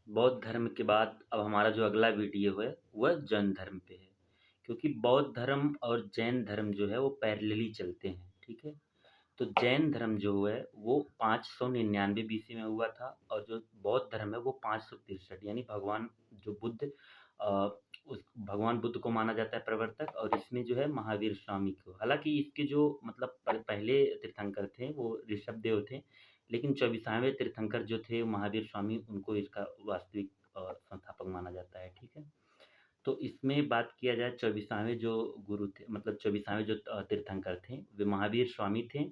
बौद्ध धर्म के बाद अब हमारा जो अगला वीडियो है वह जैन धर्म पे है। क्योंकि बौद्ध धर्म और जैन धर्म जो है वो पैरेलली चलते हैं, ठीक है। तो जैन धर्म जो है वो 599 बीसी में हुआ था और जो बौद्ध धर्म है वो 563, यानी भगवान जो बुद्ध उस भगवान बुद्ध को माना जाता है प्रवर्तक, और इसमें जो है महावीर स्वामी को। हालांकि इसके जो मतलब पहले तीर्थंकर थे वो ऋषभदेव थे, लेकिन 24वें तीर्थंकर जो थे महावीर स्वामी, उनको इसका वास्तविक संस्थापक माना जाता है, ठीक है। तो इसमें बात किया जाए 24वें जो गुरु थे, मतलब 24वें जो तीर्थंकर थे वे महावीर स्वामी थे,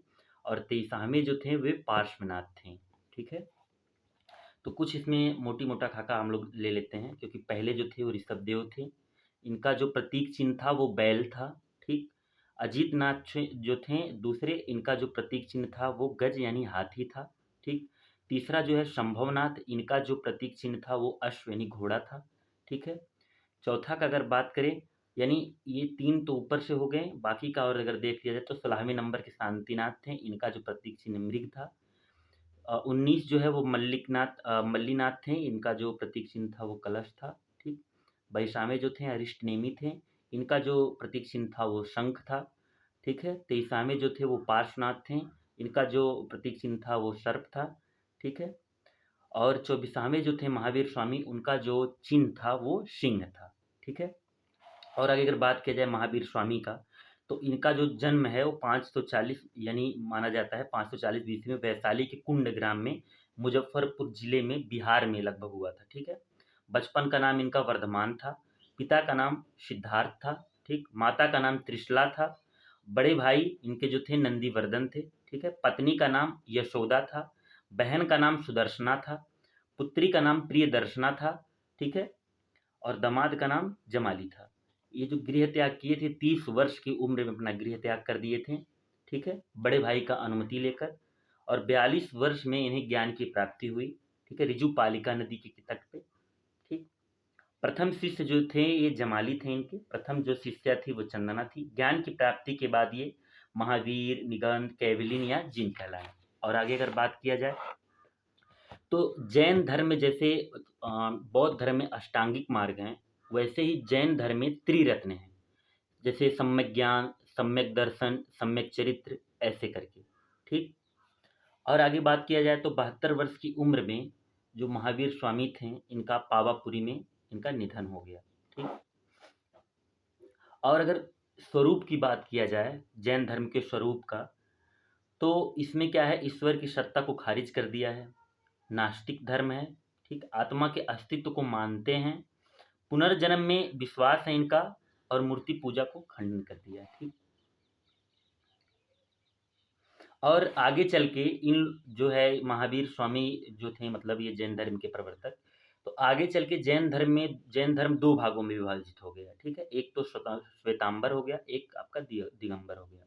और 23वें जो थे वे पार्श्वनाथ थे, ठीक है। तो कुछ इसमें मोटी मोटा खाका हम लोग ले लेते हैं, क्योंकि पहले जो थे वो ऋषभदेव थे। इनका जो प्रतीक चिन्ह था वो बैल था, ठीक। अजीत नाथ जो थे दूसरे, इनका जो प्रतीक चिन्ह था वो गज यानी हाथी था, ठीक। तीसरा जो है शंभवनाथ, इनका जो प्रतीक चिन्ह था वो अश्व यानी घोड़ा था, ठीक है। चौथा का अगर बात करें, यानी ये 3 तो ऊपर से हो गए, बाकी का और अगर देख लिया जाए तो 16वें नंबर के शांतिनाथ थे, इनका जो प्रतीक चिन्ह मृग था। 19 जो है वो मल्लीनाथ थे, इनका जो प्रतीक चिन्ह था वो कलश था, ठीक। 22वें जो थे अरिष्टनेमी थे, इनका जो प्रतीक चिन्ह था वो शंख था, ठीक है। 23वें जो थे वो पार्श्वनाथ थे, इनका जो प्रतीक चिन्ह था वो सर्प था, ठीक है। और 24वें जो थे महावीर स्वामी, उनका जो चिन्ह था वो सिंह था, ठीक है। और आगे अगर बात किया जाए महावीर स्वामी का, तो इनका जो जन्म है वो 540 यानी माना जाता है 540 बीसी में वैशाली के कुंड ग्राम में, मुजफ्फरपुर जिले में, बिहार में लगभग हुआ था, ठीक है। बचपन का नाम इनका वर्धमान था, पिता का नाम सिद्धार्थ था, ठीक। माता का नाम त्रिशला था, बड़े भाई इनके जो थे नंदीवर्धन थे, ठीक है। पत्नी का नाम यशोदा था, बहन का नाम सुदर्शना था, पुत्री का नाम प्रियदर्शना था, ठीक है। और दामाद का नाम जमाली था। ये जो गृह त्याग किए थे 30 वर्ष की उम्र में अपना गृह त्याग कर दिए थे, ठीक है, बड़े भाई का अनुमति लेकर। और 42 वर्ष में इन्हें ज्ञान की प्राप्ति हुई, ठीक है, ऋजुपालिका नदी के तट पे, ठीक। प्रथम शिष्य जो थे ये जमाली थे, इनके प्रथम जो शिष्या थी वो चंदना थी। ज्ञान की प्राप्ति के बाद ये महावीर, निगंध, कैवलिन या जिन कहलाए। और आगे अगर बात किया जाए तो जैन धर्म में जैसे बौद्ध धर्म में अष्टांगिक मार्ग हैं, वैसे ही जैन धर्म में त्रिरत्न हैं, जैसे सम्यक ज्ञान, सम्यक दर्शन, सम्यक चरित्र, ऐसे करके, ठीक। और आगे बात किया जाए तो 72 वर्ष की उम्र में जो महावीर स्वामी थे, इनका पावापुरी में इनका निधन हो गया, ठीक। और अगर स्वरूप की बात किया जाए जैन धर्म के स्वरूप का, तो इसमें क्या है, ईश्वर की सत्ता को खारिज कर दिया है, नास्तिक धर्म है, ठीक। आत्मा के अस्तित्व को मानते हैं, पुनर्जन्म में विश्वास है इनका, और मूर्ति पूजा को खंडन कर दिया है, ठीक। और आगे चल के इन जो है महावीर स्वामी जो थे, मतलब ये जैन धर्म के प्रवर्तक, तो आगे चल के जैन धर्म 2 भागों में विभाजित हो गया, ठीक है। एक तो श्वेतांबर हो गया, एक आपका दिगंबर हो गया।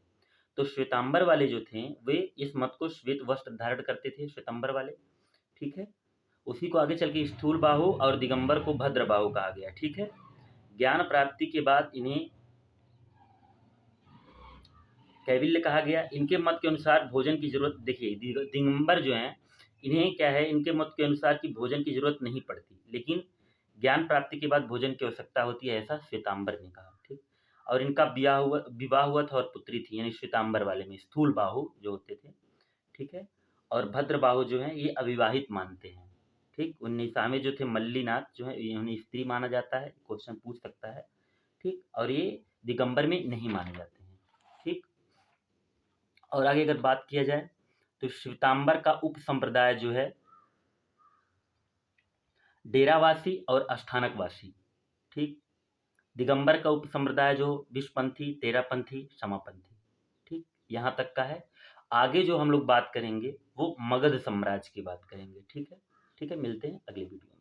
तो श्वेतांबर वाले जो थे वे इस मत को श्वेत वस्त्र धारण करते थे, श्वेतांबर वाले, ठीक है। उसी को आगे चल के स्थूल बाहु और दिगंबर को भद्र बाहु कहा गया, ठीक है। ज्ञान प्राप्ति के बाद इन्हें कैविल्य कहा गया। इनके मत के अनुसार भोजन की जरूरत, देखिए दिगंबर जो हैं, इन्हें क्या है, इनके मत के अनुसार कि भोजन की जरूरत नहीं पड़ती, लेकिन ज्ञान प्राप्ति के बाद भोजन की आवश्यकता होती है, ऐसा श्वेतांबर ने कहा, ठीक। और इनका विवाह हुआ था और पुत्री थी, यानी श्वेतांबर वाले में स्थूल बाहु जो होते थे, ठीक है। और भद्र बाहु जो है ये अविवाहित मानते हैं, ठीक। 19वें जो थे मल्लीनाथ जो है, इन्हें स्त्री माना जाता है, क्वेश्चन पूछ सकता है, ठीक। और ये दिगंबर में नहीं माने जाते हैं, ठीक। और आगे अगर बात किया जाए तो श्वेतांबर का उप संप्रदाय जो है डेरावासी और अस्थानकवासी, ठीक। दिगंबर का उप संप्रदाय जो विषपंथी, तेरापंथी, समापंथी, ठीक, यहाँ तक का है। आगे जो हम लोग बात करेंगे वो मगध साम्राज्य की बात करेंगे, ठीक है। ठीक है, मिलते हैं अगले वीडियो में।